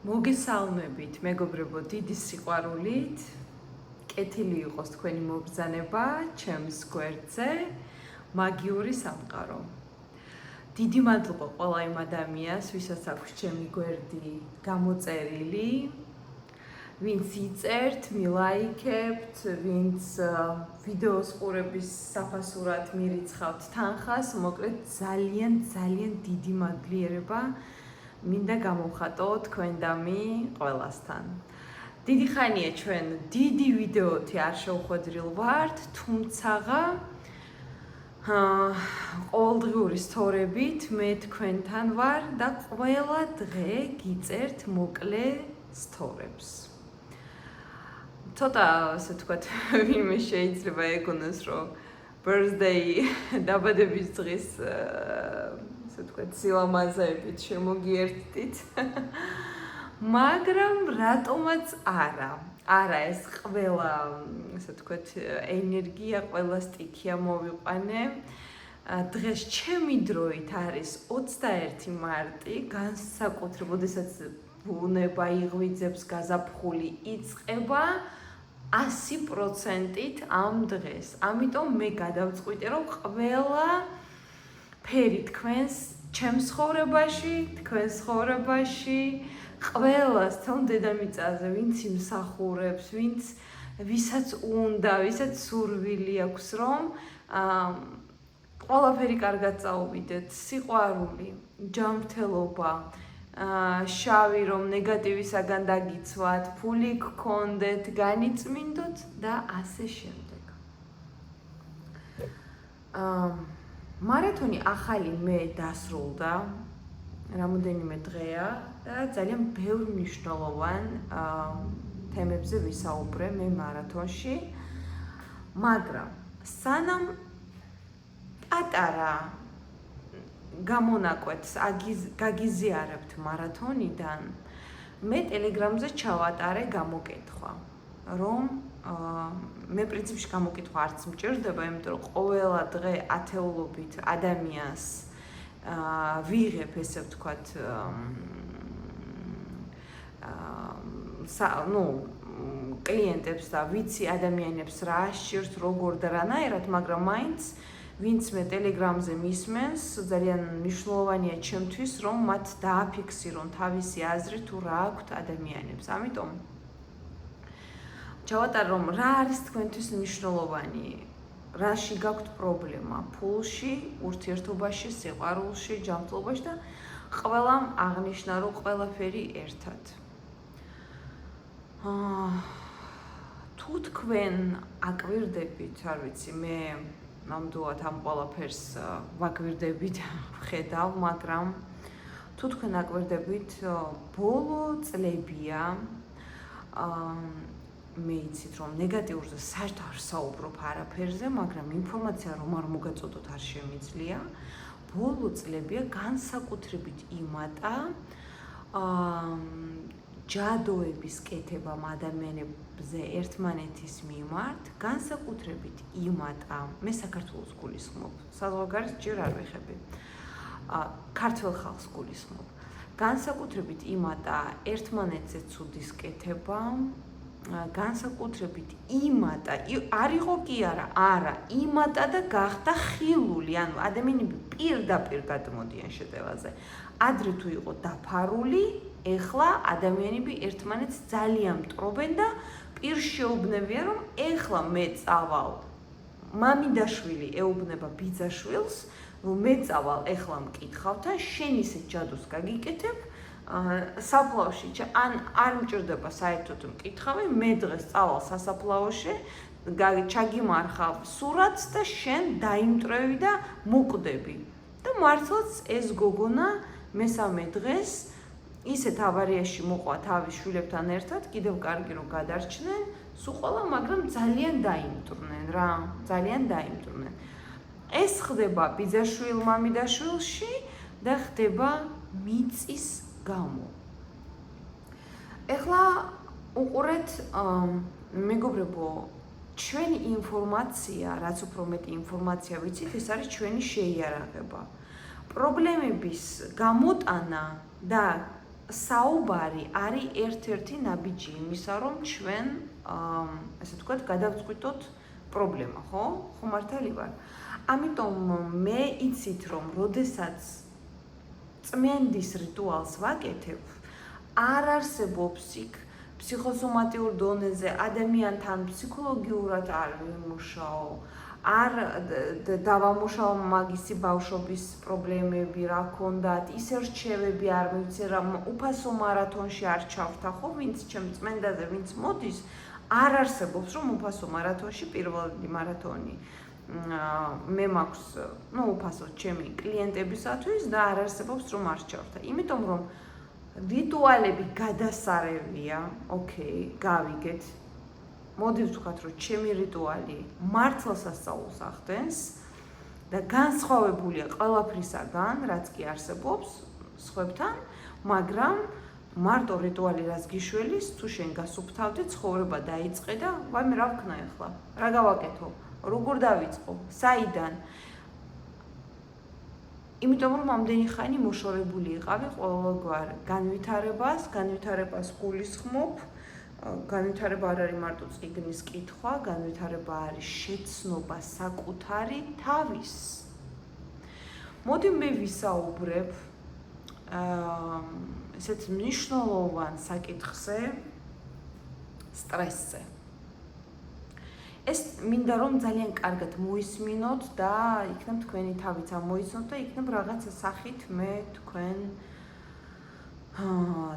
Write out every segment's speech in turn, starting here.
მოგესალმებით, მეგობრებო, დიდი სიყვარულით. კეთილი იყოს თქვენი მობრძანება ჩემს გვერდზე, მაგიური სამყარო. დიდი მადლობა ყველა იმ ადამიანს, ვისაც აქვს ჩემი გვერდი გამოწერილი, ვინც იწერთ, მილაიქებთ, ვინც ვიდეოს ყურების საფასურად მირიცხავთ თანხას, მოკლედ ძალიან დიდი მადლიერება მინდა გამოვხატო თქვენ და მე ყველასთან. დიდი ხანია ჩვენ დიდი ვიდეოთი არ შევხვედრილ ვართ, თუმცა ყოველდღიური სტორებით მე თქვენთან ვარ და ყველა დღე გიწერთ მოკლე სტორებს. ცოტა ასე ვთქვათ, ვინმე შეიძლება ეგონოს, რომ birthday დაბადების დღის ასე ვთქვათ, სილამაზეებით შემოგიერთდით. მაგრამ რატომაც არა. არა, ეს ყველა, ასე ვთქვათ, ენერგია, ყველა სტიქია მოვიყვანე. დღეს ჩემი დროით არის 21 მარტი, განსაკუთრებით, როდესაც ბუნება იღვიძებს გაზაფხული იწყება 100%-ით ამ დღეს. ამიტომ მე გადავწყვიტე, რომ ყველა ფერი თქვენს ჩემს ცხოვრებაში, თქვენს ცხოვრებაში, ყველას თელ დედამიწაზე, ვინც იმსახურებს, ვისაც უნდა, ვისაც სურვილი აქვს, რომ ყველაფერი კარგად წაუვიდეთ, სიყვარული, ჯანმრთელობა, შავი რომ ნეგატივისაგან დაგიცვათ, ფული გქონდეთ, განიწმინდოთ და ასე შემდეგ. მარათონი ახალი მე დასრულდა, რამოდენიმე დღეა და ძალიან ბევრ მნიშვნელოვან თემებზე ვისაუბრე მე მარათონში, მაგრამ სანამ პატარა გამონაკვეთს გაგიზიარებთ მარათონიდან, მე ტელეგრამზე ჩავატარე გამოკითხვა, რომ მე პრინციპში გამოკითხვა არც მჭირდება, იმიტომ რომ ყველა დღე ათეულობით ადამიანს ვიღებ, ესე ვთქვათ, კლიენტებს და ვიცი ადამიანებს რა სჭირთ, როგორ და რანაირად, მაგრამ მაინც ვინც მე ტელეგრამზე მისმენს, ძალიან მნიშვნელოვანია ჩემთვის, რომ მათ დააფიქსირონ თავისი აზრი თუ რა აქვთ ადამიანებს. ამიტომ ჩავატარ, რომ რა არის თქვენთვის მნიშვნელოვანი, რაში გაქვთ პრობლემა, ფულში, ურთიერთობაში, სიყვარულში, ჯანმრთელობაში და ყველამ აღნიშნა, რომ ყველაფერი ერთად. თუ თქვენ აკვირდებით, არ ვიცი, მე ნამდვილად ამ ყველაფერს ვაკვირდებით, ვხედავ, მაგრამ თუ თქვენ აკვირდებით, ბოლო წლებია მე იცით, რომ ნეგატიურზე საერთოდ არ საუბრობ არაფერზე, მაგრამ ინფორმაცია რომ არ მოგაწოდოთ არ შემიძლია. ბოლო წლებია განსაკუთრებით იმატა ჯადოების კეთებამ ადამიანებზე ერთმანეთის მიმართ, განსაკუთრებით იმატა, მე საქართველოს გულისხმობ, საზღვარგარეთ ჯერ არ ვიხები, ქართველ ხალხს გულისხმობ, განსაკუთრებით იმატა ერთმანეთზე ცუდის კეთებამ, განსაკუთრებით იმატა, არ იყო კი არა, იმატა და გახდა ხილული, ანუ ადამიანები პირდაპირ გადმოდიან შეტევაზე. ადრე თუ იყო დაფარული, ეხლა ადამიანები ერთმანეთს ძალიან მტრობენ და პირს შეუბნებიან, რომ ეხლა მე წავალ, მამიდაშვილი ეუბნება ბიძაშვილს, რომ მე წავალ, ეხლა მკითხავ და შენ ისე ჯადოს გაგიკეთებ, საფლავში, ან არ მჭირდება საერთოდ მკითხავი, მე დღეს წავალ სასაფლაოში, ჩაგიმარხავ სურათს და შენ დაიმტრევი და მოკვდები. და მართლაც ეს გოგონა მესამე დღეს ისეთ ავარიაში მოყვა თავის შვილებთან ერთად, კიდევ კარგი რომ გადარჩნენ, სულ ყველა, მაგრამ ძალიან დაიმტრნენ რა, ძალიან დაიმტრნენ. ეს ხდება ბიძაშვილ მამიდაშვილში და ხდება მიწის გამო. ეხლა უყურეთ, მეგობრებო, ჩვენი ინფორმაცია, რაც უფრო მეტი ინფორმაცია ვიცით, ეს არის ჩვენი შეიარაღება. პრობლემების გამოტანა და საუბარი არის ერთ-ერთი ნაბიჯი იმისა, რომ ჩვენ ესე ვთქვათ, გადავწყვიტოთ პრობლემა, ხო? ხო მართალი ვარ. ამიტომ მე იცით, რომ როდესაც წმენდის რიტუალს ვაკეთებ, არ არსებობს იქ ფსიქოსომატიურ დონეზე ადამიანთან ფსიქოლოგიურად არ ვიმუშაო, არ დავამუშაო მაგისი ბავშვობის პრობლემები, რა ქონდათ, ისე რჩევები არ მივცე, რა უფასო მარათონში არ ჩავხდა, ხო, ვინც ჩემ წმენდაზე, ვინც მოდის, არ არსებობს, რომ უფასო მარათონში პირველი მარათონი მე მაქვს, უფასო ჩემი კლიენტებისათვის და არ არსებობს, რომ არ ჩავხდა. იმიტომ რომ რიტუალები გადასარევია, ოკეი, გავიგეთ. მოდი ვთქვათ, რომ ჩემი რიტუალი მართლა სასწაულს ახდენს და განსხვავებულია ყველაფრისაგან, რაც კი არსებობს სხვებთან, მაგრამ მარტო რიტუალი რაც გიშველის, თუ შენ გასუფთავდი, ცხოვრება დაიწყე და ვაიმე რა ვქნა ახლა? რა გავაკეთო? როგორ დავიწყო? საიდან? იმიტომ რომ ამდენი ხანი მოშორებული იყავი ყოველგვარ განვითარებას გულისხმობ. განვითარება არ არის მარტო წიგნის კითხვა, განვითარება არის შეცნობა საკუთარი თავის. მოდი მე ვისაუბრებ ესეთ მნიშვნელოვან საკითხზე, სტრესზე. ეს მინდა რომ ძალიან კარგად მოისმინოთ და იქნებ თქვენი თავიც ამოიცნოთ და იქნებ რაღაცა სახით მე თქვენ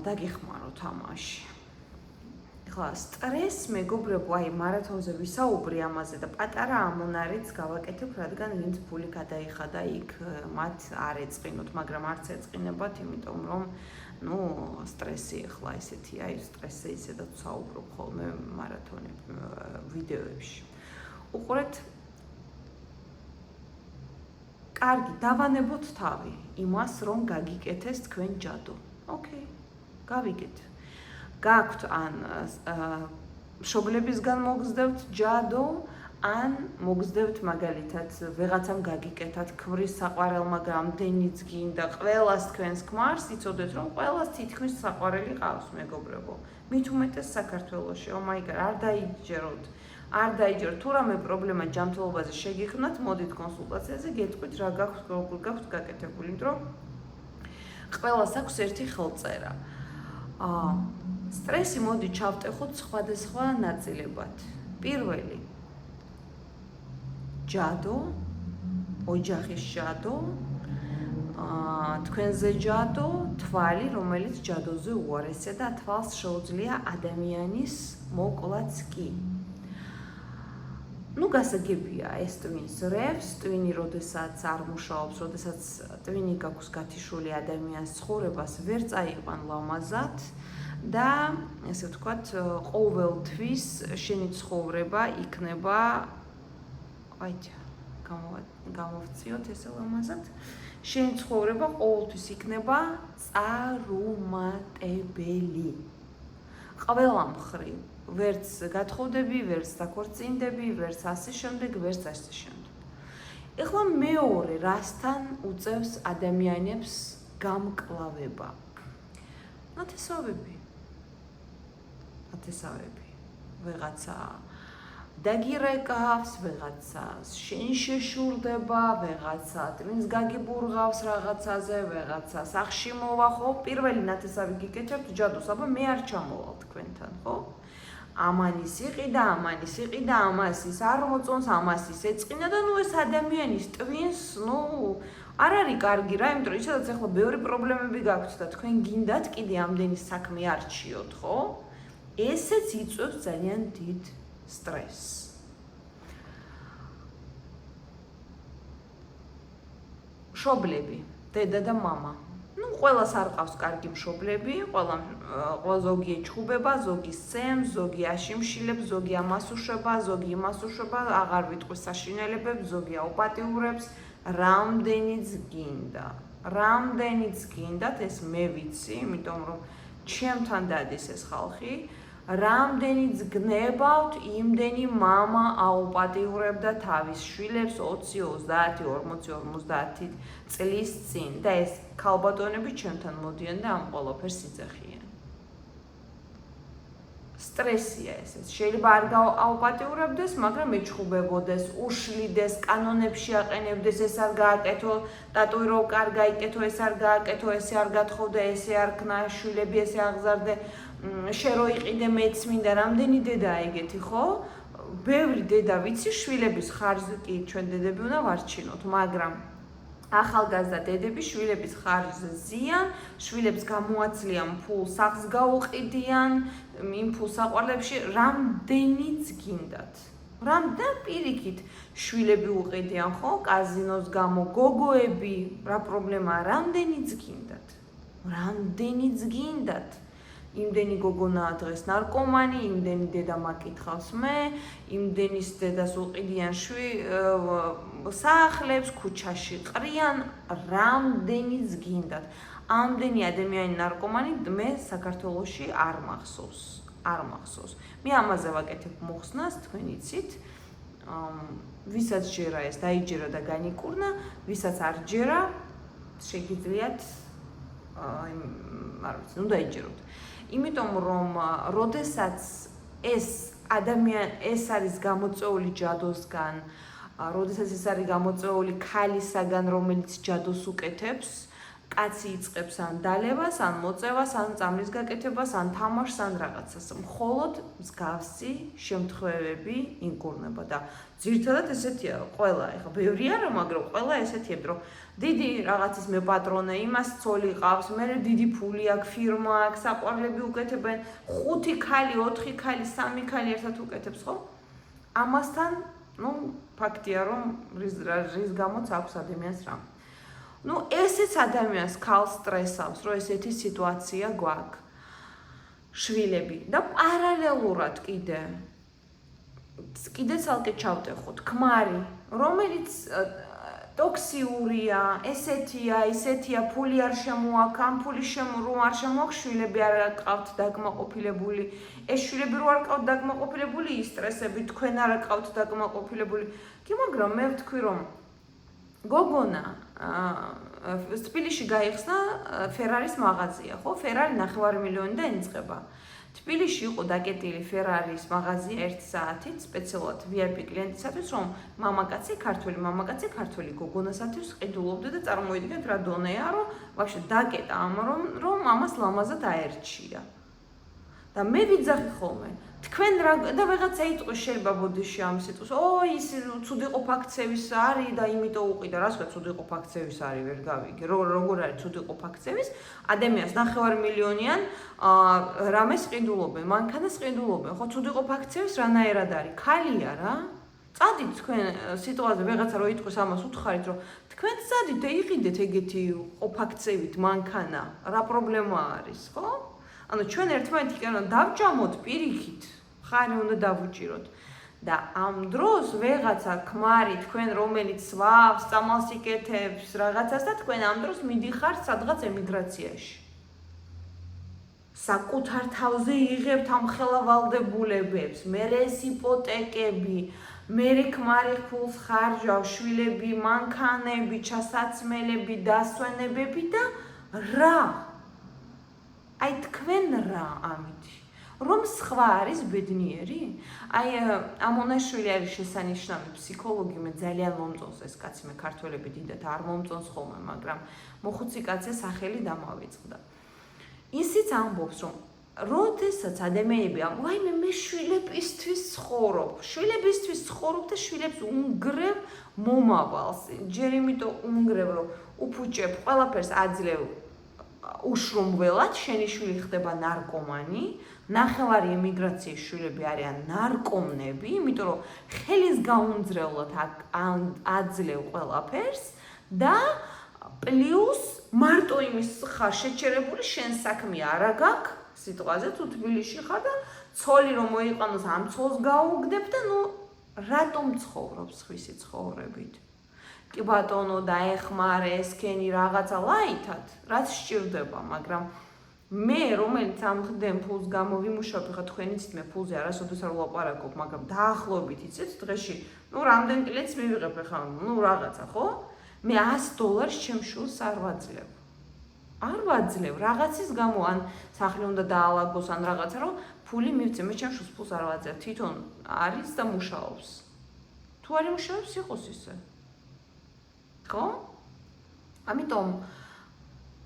დაგეხმაროთ ამაში. ახლა სტრეს მეგობრებო, აი მარათონზე ვისაუბრი ამაზე და პატარა ამონარიც გავაკეთებ, რადგან ვინც ფული გადაიხადა იქ მათ არ ეწყინოთ, მაგრამ არც ეწყინებათ, იმიტომ რომ სტრესი ახლა ესეთია, ის სტრესზე ისედაც საუბრობ ხოლმე მარათონებ ვიდეოებში. უყურეთ, კარგი, დავანებოთ თავი იმას, რომ გაგიკეთეს თქვენ ჯადო. ოკეი, გავიგეთ. გაქვთ ან მშობლებისგან მოგზდევთ ჯადო, ან მოგზდევთ მაგალითად ვეღაცამ გაგიკეთათ ქმრის საყვარელმა გამდენიც გინდა, ყველას თქვენს ქმარს, იცოდეთ რომ ყველას თითქმის საყვარელი ყავს, მეგობრებო. მით უმეტეს საქართველოში, ომაიგარ, არ დაიჯეროთ. თუ რამე პრობლემა ჯანმრთელობაზე შეგიხსნათ, მოდით კონსულტაციაზე, გეტყვით რა გაქვთ, როგორ გაქვთ გაკეთებული, იმიტომ რომ ყველას აქვს ერთი ხელწერა. სტრესი მოდი ჩავტეხოთ სხვადასხვა ნაწილებად. პირველი ჯადო, ოჯახის ჯადო, თქვენზე ჯადო, თვალი, რომელიც ჯადოზე უარესია და თვალს შეუძლია ადამიანის მოკლაც კი. გასაგებია ეს ტვინს რევს, ტვინი როდესაც არ მუშაობს, როდესაც ტვინი გაქვს გათიშული ადამიანის ცხოვრებას ვერ წაიყვან ლამაზად და ესე ვთქვათ, ყოველთვის შენი ცხოვრება იქნება გამოვწიოთ ესე ლამაზად. შენი ცხოვრება ყოველთვის იქნება წარუმატებელი. ყველა მხრივ, ვერც გათხოვდები, ვერც დაქორწინდები, ვერც ასე შემდეგ, ვერც ასე შემდეგ. ეხლა მეორე რასთან უწევს ადამიანებს გამკლავება? ნათესავები. ვეღაცა დაგირეკავს, ვეღაცა შენ შეშურდება, ვეღაცა ტვინს გაგიბურღავს რაღაცაზე, ვეღაცა სახში მოვა, ხო? პირველი ნათესავი გიკეთებთ ჯადოს, აბა მე არ ჩამოვალ თქვენთან, ხო? ამანის იყიდა, ამას ის არ მოწონს, ამას ის ეწყინა და ეს ადამიანის ტვინს, არ არის კარგი რა, იმიტომ რომ ისედაც ახლა ბევრი პრობლემები გაქვთ და თქვენ გინდათ კიდე ამდენი საქმე არჩიოთ, ხო? ესეც იწვევს ძალიან დიდ სტრესს. მშობლები, დედა და მამა. ყველას არ ყავს კარგი მშობლები, ყველა ზოგი ეჩხუბება, ზოგი სცემს, ზოგი აშიმშილებს, ზოგი ამას უშვება, ზოგი იმას უშვება, აღარ ვიტყვის საშინელებებს, ზოგი აუპატიურებს, რამდენიც გინდათ, ეს მე ვიცი, იმიტომ რომ ჩემთან დადის ეს ხალხი, რამდენიც გნებავთ, იმდენი მამა აუპატიურებდა თავის შვილებს 20, 30, 40, 50 წლის წინ და ეს ქალბატონები ჩემთან მოდიან და ამ ყველაფერს იძახიან. სტრესია ესეც. შეიძლება არ აუპატიურებდეს, მაგრამ ეჩხუბებოდეს, უშლიდეს, კანონებში აყენებდეს, ეს არ გააკეთო, ტატუიროვკა არ გაიკეთო, ეს არ გააკეთო, ესე არ გათხოვდა, ესე არ ქნა, შვილები ესე აღზარდე, შენ რო იყიდე მეც მინდა, რამდენი დედაა ეგეთი, ხო? ბევრი დედა ვიცი, შვილების ხარჯზე კი ჩვენ დედები უნდა ვარჩინოთ, მაგრამ ახალგაზრდა დედები შვილების ხარჯზე ზიან, შვილებს გამოაცლიან ფულს, სახლს გაუყიდიან, იმ ფულს საყვარლებში რამდენიც გინდათ. და პირიქით შვილები უყიდიან, ხო? კაზინოს გამო, გოგოები, რა პრობლემაა, რამდენიც გინდათ. რამდენიც გინდათ. იმდენი გოგონაა დღეს ნარკომანი, იმდენი დედა მაკითხავს მე, იმდენის დედას უყიდიან სახლებს, ქუჩაში ყრიან, რამდენიც გინდათ. ამდენი ადამიანი ნარკომანი მე საქართველოში არ მახსოვს. მე ამაზე ვაკეთებ მოხსნას, თქვენ იცით, ვისაც ჯერა ეს დაიჯერა და განიკურნა, ვისაც არ ჯერა, შეგიძლიათ არ ვიცი, ნუ დაიჯეროთ. იმიტომ რომ როდესაც ეს არის გამოწვეული ჯადოსგან, როდესაც ეს არის გამოწვეული ქალისაგან, რომელიც ჯადოს უკეთებს, კაცი იწყებს ან დალევას, ან მოწევას, ან წამლის გაკეთებას, ან თამაშს, ან რაღაცას. მხოლოდ მსგავსი შემთხვევები ინკურნება და ძირითადად ესეთია, ყველა, ეხლა ბევრი არა, მაგრამ ყველა ესეთია, რომ დიდი რაღაცის მე პატრონე, იმას ცოლი ყავს, მე დიდი ფული აქვს, ფირმა აქვს, საყვარლები უკეთებენ, 5 ქალი, 4 ქალი, 3 ქალი ერთად უკეთებს, ხო? ამასთან, ფაქტია, რომ რის გამოც აქვს ადამიანს რამ. ესეც ადამიანს ქალს სტრესავს, რომ ესეთი სიტუაცია გვაქვს. შვილები და პარალელურად კიდე ცალკე ჩავტეხოთ, ქმარი, რომელიც ტოქსიურია, ესეთია, ფული არ შემოაქვს, ამ ფულის რო არ შემოაქვს, შვილები არ ყავთ დაკმაყოფილებული. ეს შვილები რო არ ყავთ დაკმაყოფილებული, ისტრესები, თქვენ არ ყავთ დაკმაყოფილებული. კი, მაგრამ მე ვთქვი, რომ გოგონა თბილისში გაიხსნა ფერარის მაღაზია, ხო? ფერარი 9 მილიონიდან იწყება. თბილისში იყო დაკეტილი ფერარის მაღაზია 1 საათით, სპეციალურად VIP კლიენტისათვის, რომ ქართველი მამაკაცი ქართველი გოგონასათვის ყიდულობდა და წარმოიდგინეთ რა დონეა, რომ ვაფშე დაკეტა რომ ამას ლამაზად აერჩია. და მე ვიძახი ხოლმე, თქვენ და ვიღაცა იტყვის შეიძლება ბოდიში ამ სიტყვას, ის ცუდი ყოფაქცევის არის და იმიტომ უყიდა, რა თქვა ცუდი ყოფაქცევის არის, ვერ გავიგე. როგორ არის ცუდი ყოფაქცევის? ადამიანს 9 მილიონიან რამეს ყიდულობენ, მანქანას ყიდულობენ, ხო, ცუდი ყოფაქცევის რანაირად არის? ქალია რა. წადით თქვენ სიტუაციაზე ვიღაცა რო იტყვის ამას უთხარით, რომ თქვენ წადით და იყიდეთ ეგეთი ყოფაქცევით მანქანა, რა პრობლემა არის, ხო? ანუ ჩვენ ერთმანეთთან დავჭამოთ პირიქით, ხარი უნდა დავუჭიროთ. და ამ დროს ვეღაცა ქმარი თქვენ რომელიც სვავს, წამალს იკეთებს რაღაცას და თქვენ ამ დროს მიდიხართ სადღაც ემიგრაციაში. საკუთარ თავზე იღებთ ამ ხელავალდებულებებს, მერე ეს იპოტეკები, მერე ქმარი ფულს ხარჯავს, შვილები, მანქანები, ჩასაცმელები, დასვენებები და რა? აი თქვენ რა ამით? რომ სხვა არის ბედნიერი? აი ამონაშვილი არის შესანიშნავი ფსიქოლოგი, მე ძალიან მომწონს ეს კაცი, მე ქართველები დიდად არ მომწონს ხოლმე, მაგრამ მოხუცი კაცზე სახელი დამავიწყდა. ისიც ამბობს, რომ როდესაც ადამიანები ვაიმე მე შვილებისთვის ცხოვრობ, შვილებისთვის ცხოვრობ და შვილებს უნგრევ მომავალს, ჯერ იმიტომ უნგრევ, რომ უფუჭებ, ყველაფერს აძლევ უშრომველად, შენი შვილი ხდება ნარკომანი, 9 ემიგრაციის შვილები არიან ნარკომნები, იმიტომ რომ ხელის გაუმძლევლად აძლევ ყველაფერს და პლუს მარტო იმის ხარ შეჩერებული, შენ საქმე არა გაქვს სიტყვაზე, თუ თბილისში ხარ და ცოლი რომ მოიყვანოს ამ ცოლს გაუგდებ და რატომ ცხოვრობ სხვისი ცხოვრებით? კი ბატონო, დაეხმარე, ესქენი რაღაცა ლაითად, რაც სჭირდება, მაგრამ მე რომელიც ამ ხდენ ფულს გამოვიმუშავებ, ხა თქვენიც მე ფულზე არასოდეს არ ვლაპარაკობ, მაგრამ დაახლოებით იცით დღეში, რამდენ კლიენტს მივიღებ ხა, რაღაცა, ხო? მე $100 ჩემ შულს არ ვაძლევ. არ ვაძლევ, რაღაცის გამო ან სახლი უნდა დაალაგოს ან რაღაცა, რომ ფული მივცე, მე ჩემ შულს ფულს არ ვაძლევ, თვითონ არის და მუშაობს. თუ არ იმუშავებს, იყოს ისე. ხო? ამიტომ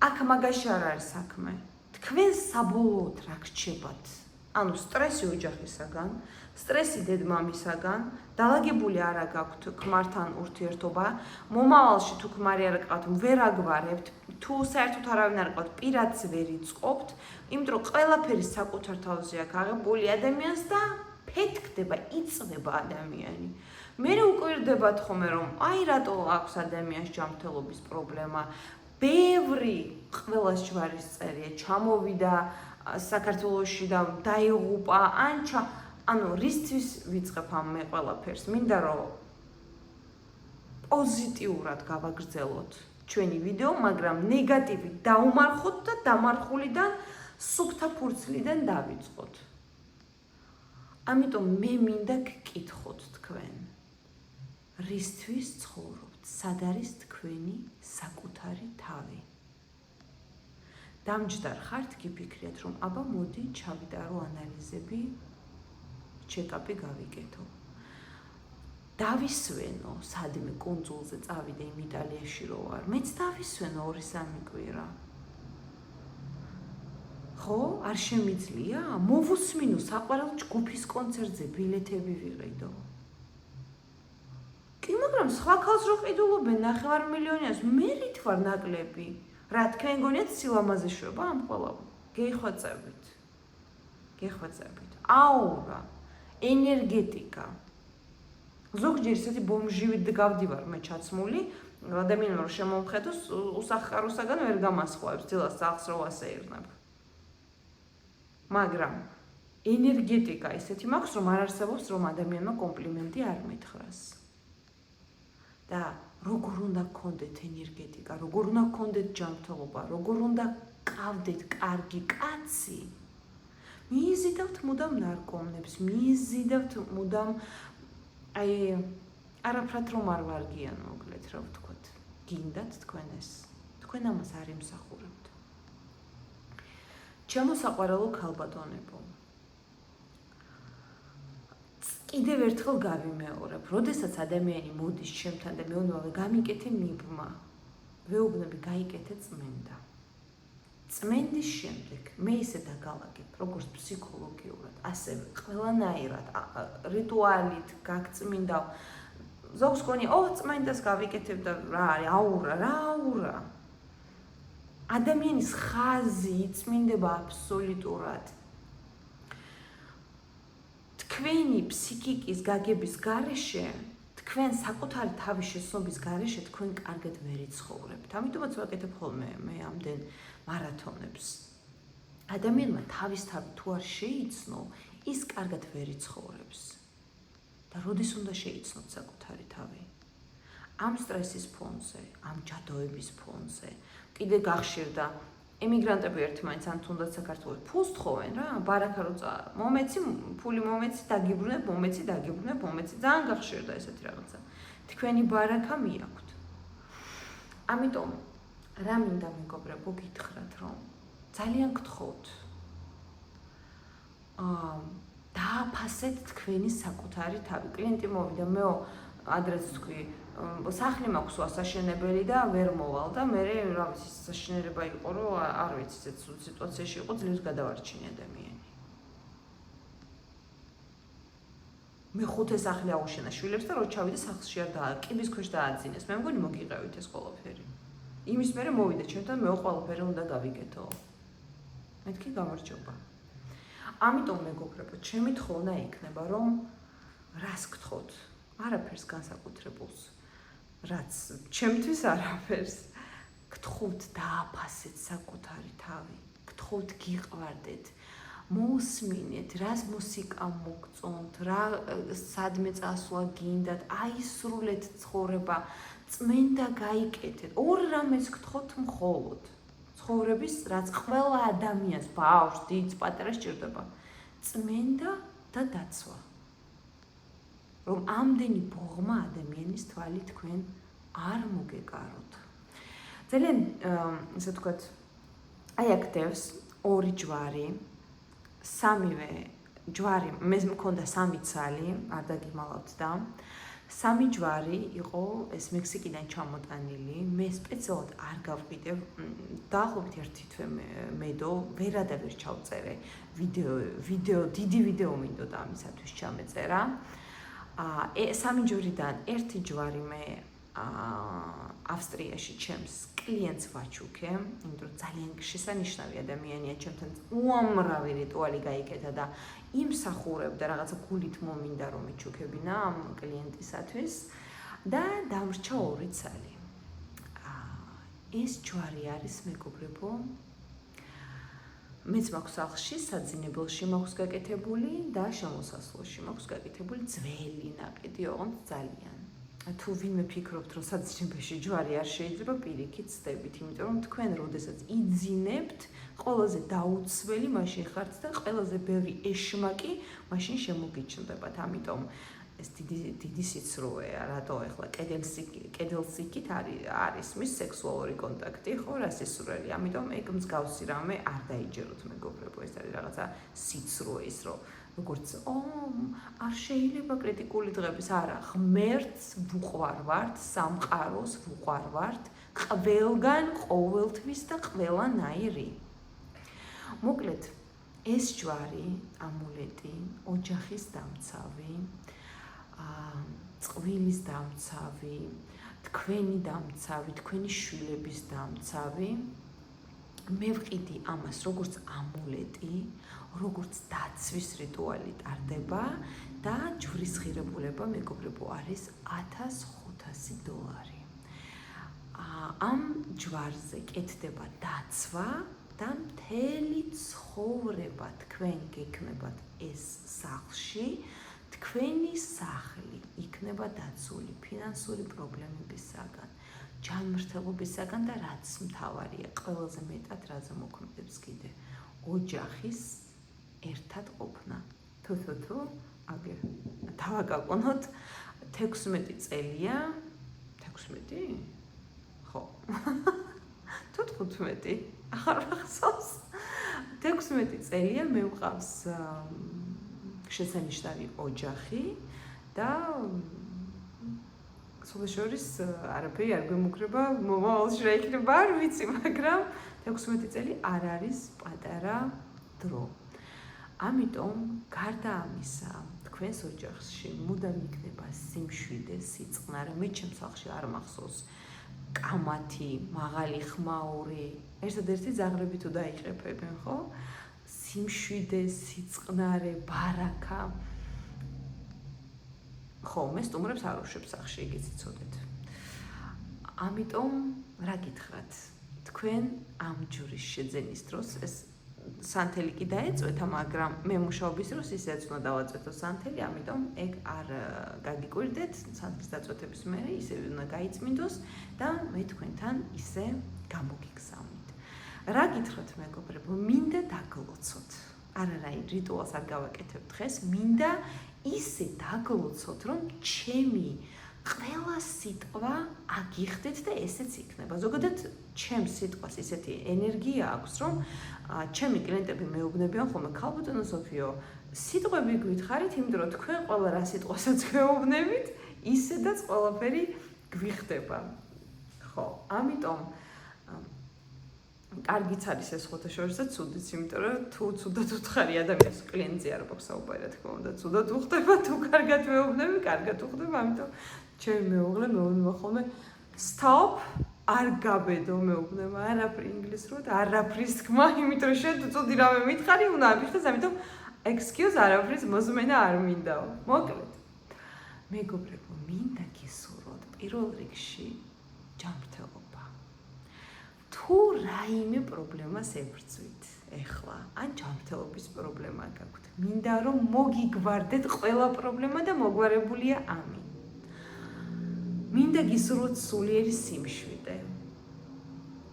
აქ მაგაში არ არის საქმე. თქვენ საბოლოოდ რა გრჩებათ? ანუ სტრესი ოჯახისაგან, სტრესი დედმამისაგან, დალაგებული არა გაქვთ ქმართან ურთიერთობა, მომავალში თუ ქმარი არ გაყავთ, ვერ აგვარებთ, თუ საერთოდ არავინ არ გაყავთ, პირადს ვერ იწყობთ, იმიტომ რომ ყველაფერი საკუთარ თავზე აქვს აღებული ადამიანს და ფეთქდება, იწდება ადამიანი. მე უკვირდებათ ხოლმე რომ აი რატო აქვს ადამიანს ჯანმრთელობის პრობლემა, ბევრი ყველას ჯვარის წერია, ჩამოვიდა საქართველოში და დაიღუპა, ანუ რისთვის ვიწყებ ამ მე ყველაფერს? მინდა რომ პოზიტიურად გავაგრძელოთ ჩვენი ვიდეო, მაგრამ ნეგატივი დაუმარხოთ და დამარხულიდან სუფთა ფურცლიდან დავიწყოთ. ამიტომ მე მინდა გკითხოთ თქვენ, რისთვის ცხოვრობთ? სად არის თქვენი საკუთარი თავი? დამჯდარ ხართ, გიფიქრიათ, რომ აბა მოდი ჩავიტარო ანალიზები, ჩეკაპი გავიკეთო. დავისვენო, სადმე კუნძულზე წავიდე იმ იტალიაში რო ვარ, მეც დავისვენო 2-3 კვირა. ხო, არ შემიძლია? მოვუსმინო საყვარელ ჯგუფის კონცერტზე ბილეთები ვიყიდო. კი, მაგრამ სხვა ქალს რო ყიდულობენ 9 მილიონიას, მე რით ვარ ნაკლები? რა თქვენ გონიათ სილამაზე შვება ამ ყველა? გეხვეწებით. აურა, ენერგეტიკა. ზოგჯერ ისეთი ბომჟივით გავდივარ მე ჩაცმული, ადამიანმა რომ შემომხედოს, უსახკაროსაგან ვერ გამასხვავებს, ძილას სახლს რო ასეირნებ. მაგრამ ენერგეტიკა ისეთი მაქვს, რომ არ არსებობს, რომ ადამიანმა კომპლიმენტი არ მითხრას. და როგორ უნდა გქონდეთ ენერგეტიკა, როგორ უნდა გქონდეთ ჯანმრთელობა, როგორ უნდა გყავდეთ კარგი კაცი. მიიზიდავთ მუდამ ნარკომნებს, მიიზიდავთ მუდამ არაფრად რომ არ ვარგიან, მოკლედ რა ვთქვათ. გინდათ თქვენ ეს? თქვენ ამას არ იმსახურებთ. ჩემო საყვარელო ქალბატონებო, კიდევ ერთხელ გავიმეორებ, როდესაც ადამიანი მოდის ჩემთან და მეუბნება გამიკეთე მიბმა, ვეუბნები გაიკეთე წმენდა. წმენდის შემდეგ მე ისე დაგალაგებ, როგორც ფსიქოლოგიურად, ასევე ყველანაირად რიტუალით გაგწმინდავ. ზოგს გონია, წმენდას გავიკეთებ და რა არის, აურა. ადამიანის ხაზი იწმინდება აბსოლუტურად. თქვენი ფსიქიკის გაგების გარეშე, თქვენ საკუთარი თავის შეცნობის გარეშე თქვენ კარგად ვერ იცხოვრებთ. ამიტომაც ვაკეთებ ხოლმე მე ამდენ მარათონებს. ადამიანმა თავის თავი თუ არ შეიცნო, ის კარგად ვერ იცხოვრებს. და როდის უნდა შეიცნოთ საკუთარი თავი? ამ სტრესის ფონზე, ამ ჯადოების ფონზე, კიდე გახშირდა ემიგრანტები ერთმანეთს ან თუნდაც საქართველოს ფულს თხოვენ რა, ბარაქა რო მომეცი, ფული მომეცი, დაგიბრუნებ, მომეცი, ძალიან გახშირდა ესეთი რაღაცა. თქვენი ბარაქა მიაქვთ. ამიტომ რა მინდა მეგობრებო გითხრათ, რომ ძალიან გთხოვთ. დააფასეთ თქვენი საკუთარი თავი. კლიენტი მოვიდა, მეო ადრეც თქვი, სახლი მაქვს ასაშენებელი და ვერ მოვალ და მე რა ვიცი, საშენერება იყო, რომ არ ვიცი, ეს სიტუაციაში იყო, ძლივს გადავარჩინე ადამიანი. მე 5 სახლი აუშენა შვილებს და რო ჩავიდე სახლში არ კიბის ქვეშ დააძინეს. მე მგონი მოგიყევით ეს ყველაფერი. იმის მერე მოვიდა ჩემთან, მე ყველაფერი უნდა გავიკეთო. მეთქი გამარჯობა. ამიტომ მეგობრებო, ჩემი თხოვნა იქნება, რომ რას გთხოვთ? არაფერს განსაკუთრებულს. რაც ჩემთვის არაფერს. გთხოვთ დააფასეთ საკუთარი თავი. გთხოვთ გიყვარდეთ. მოусმინეთ, რას მუსიკა მოგწონთ, რა სადმე წასვლა გინდათ, აისრულეთ ცხოვრება, წმენდა გაიკეთეთ. ორ რამეს გთხოვთ მხოლოდ. ცხოვრების, რაც ყველა ადამიანს, ბავშვს, დიდს, პატარას ჭირდება. წმენდა და დაცვა. რომ ამდენი ბოღმა ადამიანის თვალი თქვენ არ მოგეკაროთ. ძალიან ესე ვთქვათ, აი აქ დევს ორი ჯვარი, სამივე ჯვარი, მე მქონდა სამი ცალი, არ დაგიმალავთ და სამი ჯვარი იყო ეს მექსიკიდან ჩამოტანილი. მე სპეციალურად არ გავყიდე, დაახლოებით ერთი თვე მედო, ვერადავერ ჩავწერე ვიდეო, დიდი ვიდეო მინდოდა ამისათვის ჩამეწერა. სამი ჯვრიდან ერთი ჯვარი მე ავსტრიაში ჩემს კლიენტს ვაჩუქე, იმიტომ რომ ძალიან შესანიშნავი ადამიანია, ჩემთან უამრავი რიტუალი გაიკეთა და იმსახურებდა რაღაცა გულით მომინდა რომ ეჩუქებინა ამ კლიენტისათვის და დამრჩა ორი ცალი. ეს ჯვარი არის მეგობრებო, მეც მაქვს სახლში, საძინებელში მაქვს გაკეთებული და შემოსასვლელში მაქვს გაკეთებული ძველი ნაყიდი, ოღონდ ძალიან. თუ ვინმე ფიქრობთ, რომ საძინებელში ჯვარი არ შეიძლება, პირიქით ცდებით, იმიტომ რომ თქვენ როდესაც იძინებთ, ყველაზე დაუცველი მაშინ ხართ და ყველაზე ბევრი ეშმაკი მაშინ შემოგიჩნდებათ. ამიტომ ეს დიდი სიცრუეა, რატო ახლა კედელსიკით არის მის სექსუალური კონტაქტი, ხო, რა სისურველი. ამიტომ ეგ მსგავსი რამე არ დაიჯეროთ, მეგობრებო, ეს არის რაღაცა სიცრუე ის, რომ როგორც არ შეიძლება კრიტიკული დღების, არა, ღმერთს ვუყვარვართ, სამყაროს ვუყვარვართ, ყველგან, ყოველთვის და ყველანაირი. მოკლედ, ეს ჯვარი, ამულეტი, ოჯახის დამცავი, წყვილის დამცავი, თქვენი დამცავი, თქვენი შვილების დამცავი, მე ვყიდი ამას როგორც ამულეტი, როგორც დაცვის რიტუალი ტარდება და ჯვრის ღირებულება, მეგობრებო, არის $1500. ამ ჯვარზე კეთდება დაცვა და მთელი ცხოვრება თქვენ გექნებათ ეს სახლში, თქვენი სახლი იქნება დაცული ფინანსური პრობლემებისაგან, ჯანმრთელობისაგან და რაც მთავარია, ყველაზე მეტად რაზე მოქმედებს კიდე, ოჯახის ერთად ყოფნა. თუ, აგერ დავაგაკონოთ 16 წელია, 16? ხო. თუ 15, ახარ ვახსოვს. 16 წელია მე ვყავს შესანიშნავი ოჯახი და სულაშორის არაფერი არ გვემუქრება, მომავალში რა იქნება არ ვიცი, მაგრამ 16 წელი არ არის პატარა დრო. ამიტომ გარდა ამისა, თქვენს ოჯახში მუდამ იქნება სიმშვიდე, სიწყნარე, მე ჩემს სახლში არ მახსოვს კამათი, მაღალი ხმაური, ერთადერთი ძაღლები თუ დაიყრებებენ, ხო? სიმშვიდე, სიწყნარე, ბარაკა. ხო, მე სტუმრებს არ უშვებ სახლში, იგიც იცოდეთ. ამიტომ რა გითხრათ? თქვენ ამ ჯვრის შეძენის დროს ეს სანთელი კი დაეწვეთა, მაგრამ მე მუშაობის დროს ისეც უნდა დავაწვეთო სანთელი, ამიტომ ეგ არ გაგიკვირდეთ, სანთლის დაწვეთების მერე ისე უნდა გაიწმინდოს და მე თქვენთან ისე გამოგიგზავნით. რა გითხრათ, მეგობრებო, მინდა დაგლოცოთ. არა, რიტუალს არ გავაკეთებ დღეს, მინდა ისე დაგლოცოთ, რომ ჩემი ყველა სიტყვა აგიხდეთ და ესეც იქნება. ზოგადად ჩემს სიტყვას ისეთი ენერგია აქვს, რომ ჩემი კლიენტები მეუბნებიან ხოლმე, ქალბატონო სოფიო, სიტყვები გვითხრით, იმიტომ რომ თქვენ ყველა რა სიტყვასაც გვეუბნებით, ისედაც ყველაფერი გვიხდება. ხო, ამიტომ კარგიც არის ეს ხოთაშორის და ცუდიც, იმიტომ რომ თუ ცუდად უთხარი ადამიანს კლიენტზე არ აქვს საუბარი, რა თქმა უნდა, ცუდად უხდება, თუ კარგად მეუბნები, კარგად უხდება, ამიტომ ჩემი მეუღლე მეუბნება ხოლმე stop, არ გაბედო მეუბნება, არაფერი ინგლისურად, არაფრის თქმა, იმიტომ რომ შენ თუ ცუდი რამე მითხარი, უნდა აბიხდეს, ამიტომ excuse არაფრის მოსმენა არ მინდაო. მოკლედ, მეგობრებო, მინდა გისურვოთ პირველ რიგში ჯანმრთელობა. თუ რაიმე პრობლემას ებრძვით ეხლა, ან ჯანმრთელობის პრობლემა გაქვთ, მინდა რომ მოგიგვარდეთ ყველა პრობლემა და მოგვარებულია ამინ. მინდა გისურვოთ სულიერი სიმშვიდე.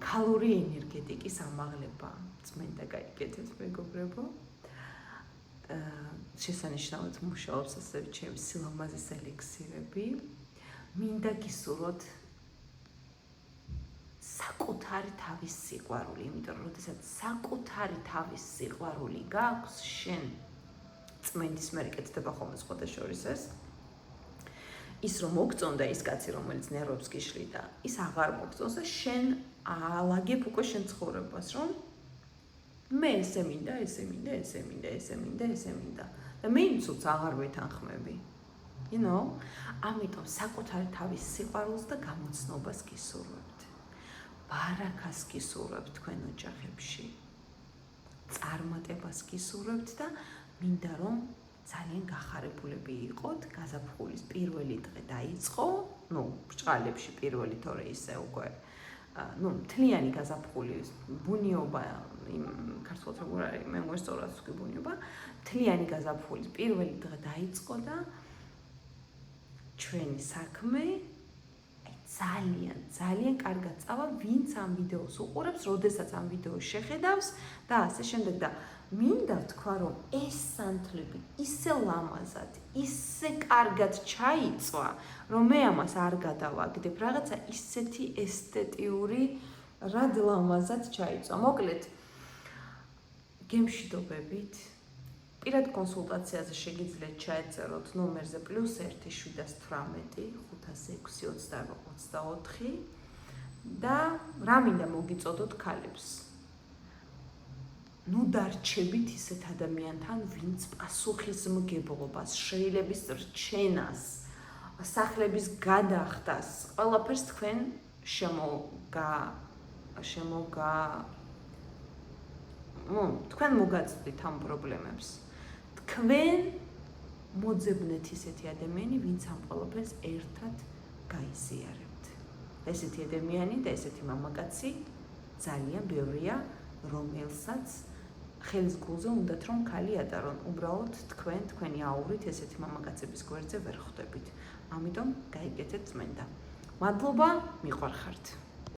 ქალური ენერგეტიკის ამაღლება წმენდა გაიგეთეთ მეგობრებო. შესანიშნავად მუშაობს ასევე ჩემი სილამაზის ელიქსირები. მინდა გისურვოთ საკუთარი თავის სიყვარული, იმიტომ რომ როდესაც საკუთარი თავის სიყვარული გაქვს, შენ წმენდის მერე კეთდება ხოლმე სხვადასხვის ეს. ის რომ მოგწონდა ის კაცი, რომელიც ნერვებს გიშლიდა, ის აღარ მოგწონს და შენ ალაგებ უკვე შენ ცხოვრებას, რომ მე ესე მინდა, ესე მინდა, ესე მინდა, ესე მინდა, ესე მინდა და მე იმ ცუდს აღარ ვეთანხმები. You know, ამიტომ საკუთარი თავის სიყვარულს და გამოცნობას გისურვებთ. ბარაქას გისურვებთ თქვენ ოჯახებში. წარმატებას გისურვებთ და მინდა რომ ძალიან გახარებულები იყოთ. გაზაფხულის პირველი დღე დაიწყო, ბრჭყალებში პირველი თორე ისე უკვე მთლიანი გაზაფხულის ბუნიობა იმ ქართულად როგორ არის, მე მგონი სწორად ვთქვი ბუნიობა, მთლიანი გაზაფხულის პირველი დღე დაიწყო და ჩვენი საქმე ძალიან კარგად წავა, ვინც ამ ვიდეოს უყურებს, როდესაც ამ ვიდეოს შეხედავს და ასე შემდეგ და მინდა ვთქვა, რომ ეს სანთლები ისე ლამაზად, ისე კარგად ჩაიწვა, რომ მე ამას არ გადავაგდებ, რაღაცა ისეთი ესთეტიური, რად ლამაზად ჩაიწვა. მოკლედ, გემშვიდობებით. პირად კონსულტაციაზე შეგიძლიათ ჩაეწეროთ ნომერზე +1 718 506 28 და რა მინდა მოგიწოდოთ ქალებს. ნუ დარჩებით ისეთ ადამიანთან, ვინც პასუხისმგებლობას, შრილების რჩენას, სახლების გადახდას, ყველაფერს თქვენ თქვენ მოგაწვდით ამ პრობლემებს. თქვენ მოძებნეთ ისეთი ადამიანი, ვინც ამ ყველაფერს ერთად გაიზიარებთ. ესეთი ადამიანი და ესეთი მამაკაცი ძალიან ბევრია, რომელსაც ხელის გულზე უნდათ რომ ქალი ატარონ. უბრალოდ თქვენი აურით ესეთი მამაკაცების გვერდზე ვერ ხვდებით. ამიტომ გაიგეთეთ წმენდა. მადლობა, მიყვარხართ.